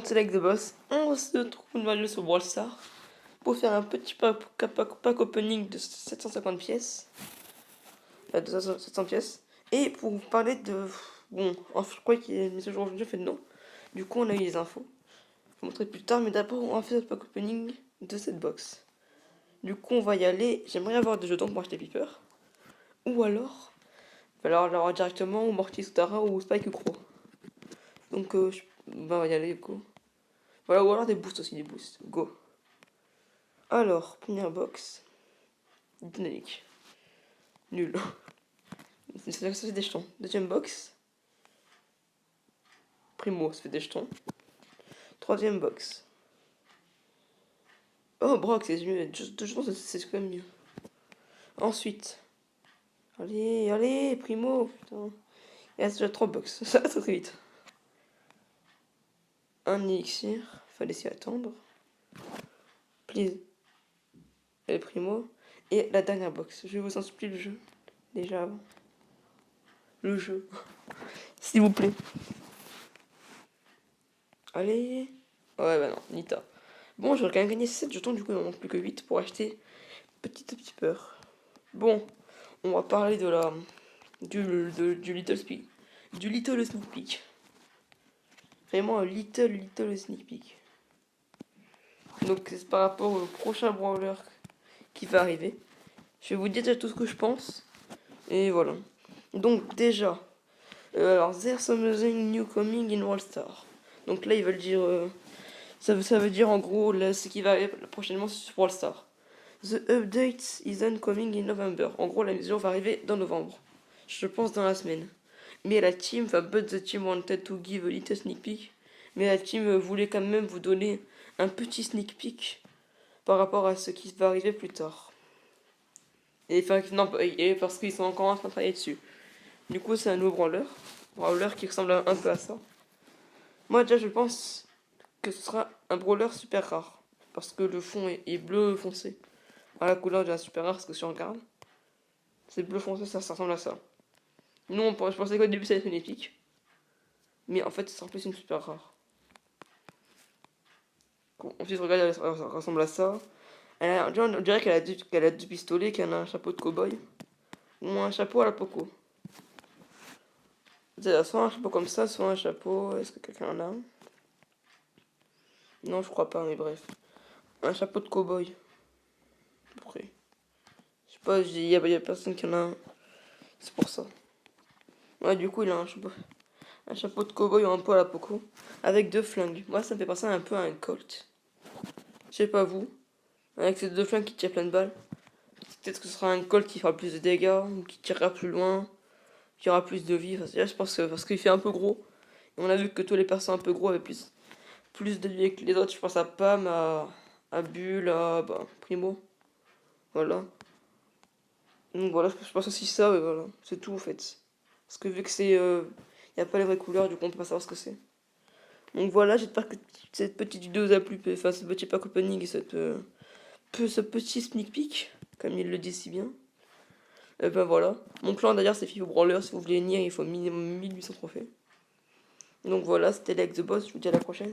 Donc c'est like the boss. On se trouve une sur Brawl Stars pour faire un petit pack opening de 750 pièces. Enfin, de 700 pièces. Et pour vous parler de... Bon, je crois qu'il y a une mise à jour aujourd'hui, fait non. Du coup, on a eu les infos. Je vous montrerai plus tard, mais d'abord, on va faire le pack opening de cette box. Du coup, on va y aller. J'aimerais avoir des jetons pour acheter Piper. Ou alors, il va falloir directement ou Mortis Tara ou Spike ou Crow. Donc, on va y aller, go. Voilà, ou alors des boosts aussi, des boosts. Go. Alors, première box. Dynamique. Nul. Ça fait des jetons. Deuxième box. Primo, ça fait des jetons. Troisième box. Oh, Brock, c'est mieux. Deux jetons, c'est quand même mieux. Ensuite. Allez, allez, Primo, putain. Il reste déjà 3 box. Ça va très vite. Un élixir. Fallait s'y attendre. Please. Et Primo. Et la dernière box. Je vous en supplie le jeu. Déjà avant. Le jeu. S'il vous plaît. Allez. Ouais, bah non, Nita. Bon, j'aurais quand même gagné 7 jetons, du coup il m'en manque plus que 8 pour acheter petite peur. Bon, on va parler de la... du Little Speak. Du Little Sneak Peek. Vraiment un little sneak peek. Donc c'est par rapport au prochain brawler qui va arriver. Je vais vous dire déjà tout ce que je pense. Et voilà. Donc déjà, alors there's something new coming in All Star. Donc là ils veulent dire, ça veut dire en gros là, ce qui va arriver prochainement sur All Star. The update isn't coming in November. En gros la mise à jour va arriver dans novembre. Je pense dans la semaine. Mais la team, but the team wanted to give a little sneak peek. Mais la team voulait quand même vous donner un petit sneak peek par rapport à ce qui va arriver plus tard. Et enfin, non, et parce qu'ils sont encore en train de travailler dessus. Du coup, c'est un nouveau brawler qui ressemble un peu à ça. Moi, déjà, je pense que ce sera un brawler super rare. Parce que le fond est bleu foncé. À la couleur de la super rare, parce que si on regarde, c'est bleu foncé, ça ressemble à ça. Nous, je pensais qu'au début, ça allait être une épique. Mais en fait, c'est en plus une super rare. Ensuite, regarde, ça ressemble à ça. On dirait qu'elle a deux pistolets, qu'elle a un chapeau de cow-boy. Ou un chapeau à la Poco. C'est soit un chapeau comme ça, soit un chapeau... Est-ce que quelqu'un en a un? Non, je crois pas, mais bref. Un chapeau de cow-boy. Après. Je sais pas, il y a personne qui en a un. C'est pour ça. Ouais, du coup, il a un chapeau de cow-boy un peu à la Poco. Avec deux flingues. Moi, ça me fait penser un peu à un Colt. Je sais pas vous. Avec ces deux flingues qui tirent plein de balles. Peut-être que ce sera un Colt qui fera plus de dégâts. Ou qui tirera plus loin. Qui aura plus de vie. Là, je pense que parce qu'il fait un peu gros. Et on a vu que tous les persos un peu gros avaient plus de vie que les autres. Je pense à Pam, à Bull, à Primo. Voilà. Donc voilà, je pense aussi ça, et voilà. C'est tout en fait. Parce que vu que c'est... y a pas les vraies couleurs, du coup on peut pas savoir ce que c'est. Donc voilà, j'espère que cette petite vidéo vous a plu, enfin ce petit pack opening et ce petit sneak peek, comme il le dit si bien. Et ben voilà. Mon clan d'ailleurs c'est FIFO Brawler, si vous voulez venir il faut minimum 1800 trophées. Donc voilà, c'était Like the Boss, je vous dis à la prochaine.